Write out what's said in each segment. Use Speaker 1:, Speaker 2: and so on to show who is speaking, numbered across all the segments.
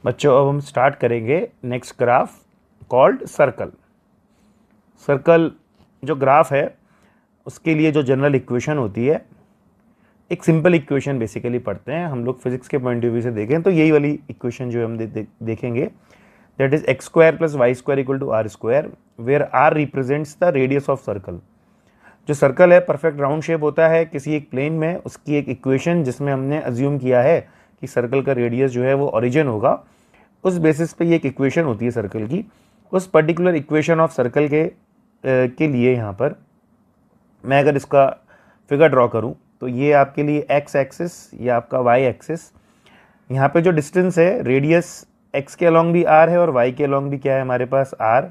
Speaker 1: बच्चों अब हम स्टार्ट करेंगे next graph called circle. Circle जो ग्राफ है उसके लिए जो जनरल इक्वेशन होती है, एक सिंपल इक्वेशन बेसिकली पढ़ते हैं हम लोग फिजिक्स के पॉइंट ऑफ व्यू से देखें तो यही वाली इक्वेशन जो हम देखेंगे, that is X square plus Y square equal to R square, where R represents the radius of circle. जो सर्कल है परफेक्ट राउंड शेप होता है किसी एक प्लेन में, उसकी एक इक्वेशन जिसमें हमने अज्यूम किया है कि सर्कल का रेडियस जो है वो ओरिजिन होगा, उस बेसिस पे ये एक इक्वेशन होती है सर्कल की। उस पर्टिकुलर इक्वेशन ऑफ सर्कल के लिए यहाँ पर मैं अगर इसका फिगर ड्रॉ करूँ तो ये आपके लिए एक्स एक्सिस, ये आपका वाई एक्सिस, यहाँ पे जो डिस्टेंस है रेडियस एक्स के अलॉन्ग भी आर है और वाई के अलॉन्ग भी क्या है हमारे पास आर,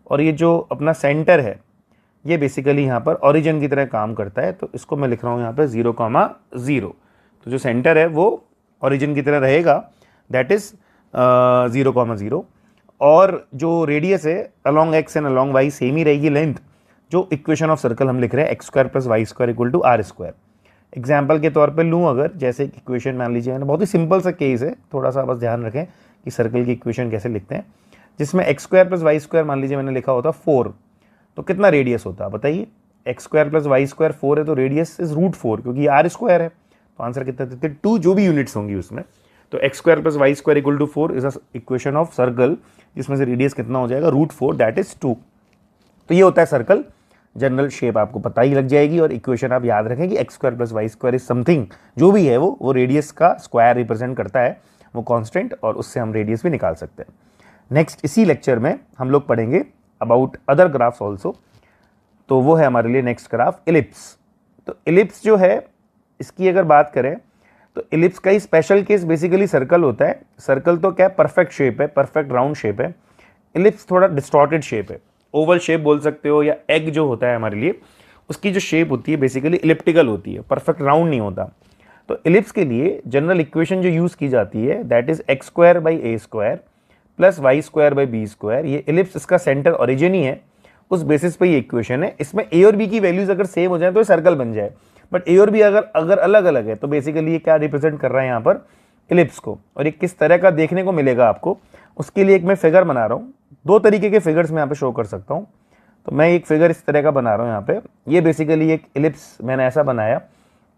Speaker 1: और ये जो अपना सेंटर है ये बेसिकली यहाँ पर ओरिजिन की तरह काम करता है, तो इसको मैं लिख रहा हूँ यहाँ पे 0,0। तो जो सेंटर है वो ओरिजिन की तरह रहेगा, दैट इज 0,0, और जो रेडियस है along X and along Y same ही रहेगी लेंथ। जो इक्वेशन ऑफ सर्कल हम लिख रहे हैं X square plus Y square equal to R square. Example के तौर पे लूँ अगर, जैसे इक्वेशन मान लीजिए, मैंने बहुत ही सिंपल सा केस है, थोड़ा सा बस ध्यान रखें कि सर्कल की इक्वेशन कैसे लिखते हैं, जिसमें X square plus Y square मान लीजिए मैंने लिखा होता 4, तो कितना रेडियस होता है बताइए। X square plus Y square 4 है तो रेडियस इज √4, क्योंकि आर स्क्वायर है, तो आंसर कितना देते हैं 2, जो भी यूनिट्स होंगी उसमें। तो X square plus Y square equal to 4 is equation of circle, जिसमें से रेडियस कितना हो जाएगा √4, दैट इज 2। तो ये होता है सर्कल। जनरल शेप आपको पता ही लग जाएगी, और इक्वेशन आप याद रखें कि X square plus Y square is something, जो भी है वो रेडियस का स्क्वायर रिप्रेजेंट करता है, वो कांस्टेंट, और उससे हम रेडियस भी निकाल सकते हैं। नेक्स्ट इसी लेक्चर में हम लोग पढ़ेंगे अबाउट अदर ग्राफ्स ऑल्सो, तो वो है हमारे लिए नेक्स्ट ग्राफ इलिप्स। तो इलिप्स जो है इसकी अगर बात करें तो इलिप्स का ही स्पेशल केस बेसिकली सर्कल होता है। सर्कल तो क्या परफेक्ट शेप है, परफेक्ट राउंड शेप है। इलिप्स थोड़ा डिस्टॉर्टेड शेप है, ओवल शेप बोल सकते हो, या एग जो होता है हमारे लिए उसकी जो शेप होती है बेसिकली इलिप्टिकल होती है, परफेक्ट राउंड नहीं होता। तो इलिप्स के लिए जनरल इक्वेशन जो यूज की जाती है that is X square by A square plus Y square by B square. ये इलिप्स इसका सेंटर ओरिजिन ही है, उस बेसिस पे ये इक्वेशन है। इसमें ए और बी की वैल्यूज अगर सेम हो जाए तो सर्कल बन जाए, बट ए और बी अगर अलग अलग है तो बेसिकली ये क्या रिप्रेजेंट कर रहा है यहाँ पर इलिप्स को, और ये किस तरह का देखने को मिलेगा आपको, उसके लिए एक मैं फिगर बना रहा हूँ। 2 तरीके के फिगर्स मैं यहाँ पे शो कर सकता हूँ। तो मैं एक फिगर इस तरह का बना रहा हूँ यहाँ पे, ये बेसिकली एक इलिप्स मैंने ऐसा बनाया।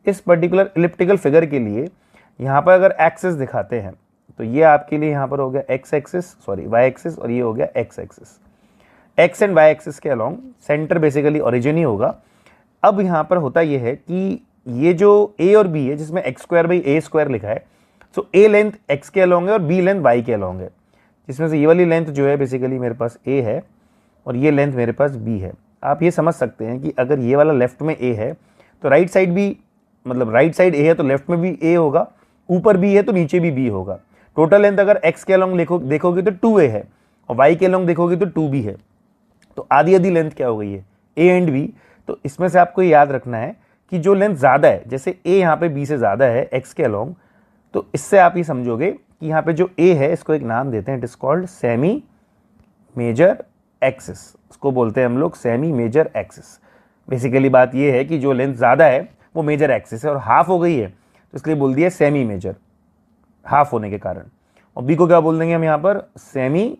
Speaker 1: इस पर्टिकुलर इलिप्टिकल फिगर के लिए यहाँ पर अगर एक्सिस दिखाते हैं तो ये आपके लिए यहाँ पर हो गया X axis, sorry Y axis, और ये हो गया X axis. X and Y axis के अलॉन्ग सेंटर बेसिकली ओरिजिन ही होगा। अब यहाँ पर होता ये है कि ये जो ए और बी है, जिसमें X square by A square लिखा है, तो ए लेंथ एक्स के अलॉन्ग है और बी लेंथ वाई के अलॉन्ग है, जिसमें से ये वाली लेंथ जो है बेसिकली मेरे पास ए है और ये लेंथ मेरे पास बी है। आप ये समझ सकते हैं कि अगर ये वाला लेफ्ट में ए है तो राइट साइड भी, मतलब राइट साइड ए है तो लेफ्ट में भी ए होगा, ऊपर बी है तो नीचे भी बी होगा। टोटल लेंथ अगर एक्स के अलॉन्ग देखोगे तो 2a है, और वाई के अलॉन्ग देखोगे तो 2b है। तो आधी आधी लेंथ क्या हो गई है, ए एंड बी। तो इसमें से आपको याद रखना है कि जो लेंथ ज़्यादा है, जैसे ए यहाँ पे बी से ज़्यादा है एक्स के अलॉन्ग, तो इससे आप ये समझोगे कि यहाँ पे जो ए है इसको एक नाम देते हैं, it is called semi major axis. इसको बोलते हैं हम लोग सेमी मेजर एक्सिस। बेसिकली बात ये है कि जो लेंथ ज़्यादा है वो मेजर एक्सिस है, और हाफ हो गई है तो इसलिए बोल दिया सेमी मेजर, हाफ होने के कारण। और बी को क्या बोल देंगे हम यहाँ पर, सेमी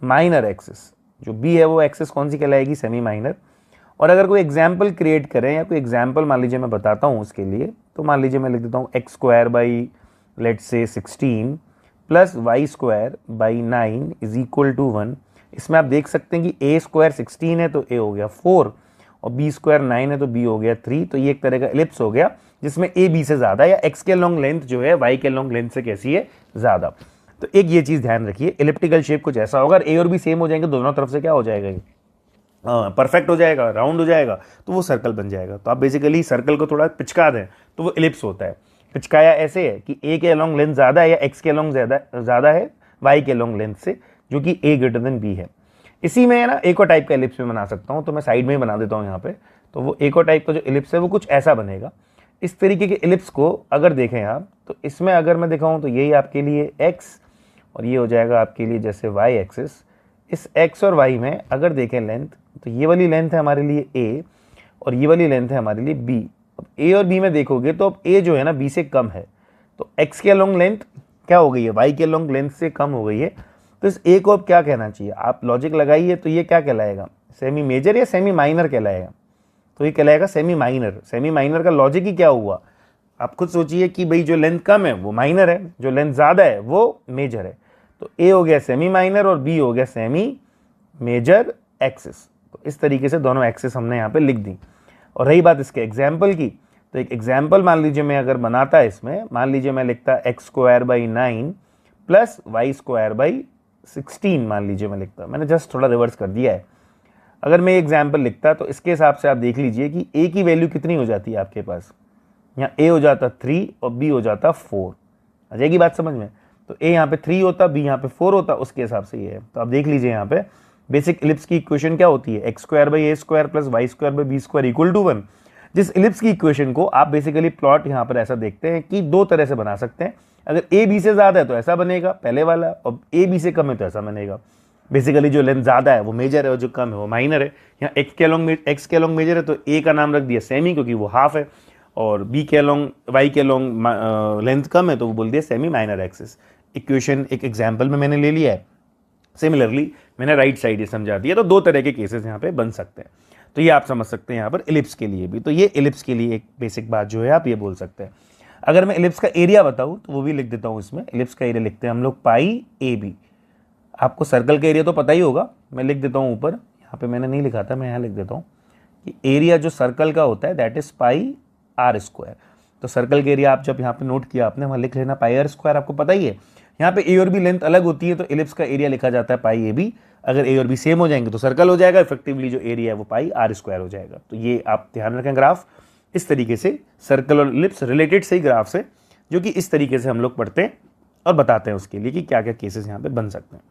Speaker 1: माइनर एक्सिस। जो बी है वो एक्सिस कौन सी कहलाएगी, सेमी माइनर। और अगर कोई एग्जाम्पल क्रिएट करें या कोई एग्जाम्पल मान लीजिए मैं बताता हूँ उसके लिए, तो मान लीजिए मैं लिख देता हूँ x square by let's say 16 plus Y square by 9 is equal to 1। इसमें आप देख सकते हैं कि ए स्क्वायर 16 है तो ए हो गया 4, और बी स्क्वायर 9 है तो बी हो गया 3। तो ये एक तरह का इलिप्स हो गया जिसमें ए बी से ज़्यादा, या एक्स के लॉन्ग लेंथ जो है वाई के लॉन्ग लेंथ से कैसी है, ज़्यादा। तो एक ये चीज़ ध्यान रखिए, इलिप्टिकल शेप कुछ ऐसा होगा, ए और बी सेम हो जाएंगे दोनों तरफ से, क्या हो जाएगा ये परफेक्ट हो जाएगा, राउंड हो जाएगा, तो वो सर्कल बन जाएगा। तो आप बेसिकली सर्कल को थोड़ा पिचका दें तो वो इलिप्स होता है। पिचकाया ऐसे है कि ए के अलॉन्ग लेंथ ज़्यादा है या एक्स के अलॉन्ग ज़्यादा है वाई के अलॉन्ग लेंथ से, जो कि ए ग्रेटर देन बी है। इसी में ना एक और टाइप का इलिप्स में बना सकता हूँ, तो मैं साइड में ही बना देता हूँ यहाँ पे। तो वो एक और टाइप का जो इलिप्स है वो कुछ ऐसा बनेगा। इस तरीके के इलिप्स को अगर देखें आप, तो इसमें अगर मैं दिखाऊँ तो यही आपके लिए एक्स, और ये हो जाएगा आपके लिए जैसे वाई एक्सिस। इस एक्स और वाई में अगर देखें लेंथ, तो ये वाली लेंथ है हमारे लिए ए और ये वाली लेंथ है हमारे लिए बी। अब ए और बी में देखोगे तो अब ए जो है ना बी से कम है, तो एक्स के अलॉन्ग लेंथ क्या हो गई है, वाई के लॉन्ग लेंथ से कम हो गई है, तो इस ए को अब क्या कहना चाहिए, आप लॉजिक लगाइए, तो ये क्या कहलाएगा, सेमी मेजर या सेमी माइनर कहलाएगा, तो ये कहलाएगा सेमी माइनर। सेमी माइनर का लॉजिक ही क्या हुआ, आप खुद सोचिए कि भाई जो लेंथ कम है वो माइनर है, जो लेंथ ज़्यादा है वो मेजर है, तो ए हो गया सेमी माइनर और बी हो गया सेमी मेजर एक्सिस। तो इस तरीके से दोनों एक्सिस हमने यहाँ पे लिख दी। और रही बात इसके एग्जाम्पल की, तो एक एग्जाम्पल मान लीजिए मैं अगर बनाता है इसमें, मान लीजिए मैं लिखता x square by 9 plus Y square by 16, मान लीजिए मैं लिखता, मैंने जस्ट थोड़ा रिवर्स कर दिया है। अगर मैं एग्जाम्पल लिखता तो इसके हिसाब से आप देख लीजिए कि ए की वैल्यू कितनी हो जाती है आपके पास, यहाँ ए हो जाता 3 और बी हो जाता 4, आ जाएगी बात समझ में। तो ए यहाँ पे 3 होता, बी यहाँ पे 4 होता, उसके हिसाब से ये है। तो आप देख लीजिए यहाँ पे बेसिक इलिप्स की इक्वेशन क्या होती है, x square by A square plus Y square by B square equal to 1। जिस इलिप्स की इक्वेशन को आप बेसिकली प्लॉट यहाँ पर ऐसा देखते हैं कि दो तरह से बना सकते हैं, अगर ए बी से ज़्यादा है तो ऐसा बनेगा पहले वाला, और ए बी से कम है तो ऐसा बनेगा। बेसिकली जो लेंथ ज़्यादा है वो मेजर है और जो कम है वो माइनर है। यहाँ एक्स के लॉन्ग मेजर है तो ए का नाम रख दिया सेमी क्योंकि वो हाफ है, और बी के लॉन्ग वाई के लॉन्ग लेंथ कम है तो वो बोल दिया सेमी माइनर एक्सिस। इक्वेशन एक एग्जाम्पल में मैंने ले लिया है, सिमिलरली मैंने राइट साइड ये समझा दिया। तो दो तरह के केसेस यहाँ पे बन सकते हैं, तो ये आप समझ सकते हैं यहाँ पर इलिप्स के लिए भी। तो ये इलिप्स के लिए एक बेसिक बात जो है आप ये बोल सकते हैं। अगर मैं इलिप्स का एरिया बताऊँ तो वो भी लिख देता हूँ इसमें। इलिप्स का एरिया लिखते हैं हम लोग पाई ए बी। आपको सर्कल का एरिया तो पता ही होगा, मैं लिख देता हूँ ऊपर, यहाँ पे मैंने नहीं लिखा था, मैं यहाँ लिख देता हूँ कि एरिया जो सर्कल का होता है that is pi r square. तो सर्कल का एरिया आप जब यहाँ पे नोट किया आपने, वहाँ लिख लेना पाई आर स्क्वायर, आपको पता ही है। यहाँ पे ए और बी लेंथ अलग होती है तो इलिप्स का एरिया लिखा जाता है पाई ए बी। अगर ए और बी सेम हो जाएंगे तो सर्कल हो जाएगा, इफेक्टिवली जो एरिया है वो पाई आर स्क्वायर हो जाएगा। तो ये आप ध्यान रखें, ग्राफ इस तरीके से सर्कल और इलिप्स रिलेटेड से ही ग्राफ्स है जो कि इस तरीके से हम लोग पढ़ते हैं और बताते हैं उसके लिए कि क्या क्या केसेस यहाँ पे बन सकते हैं।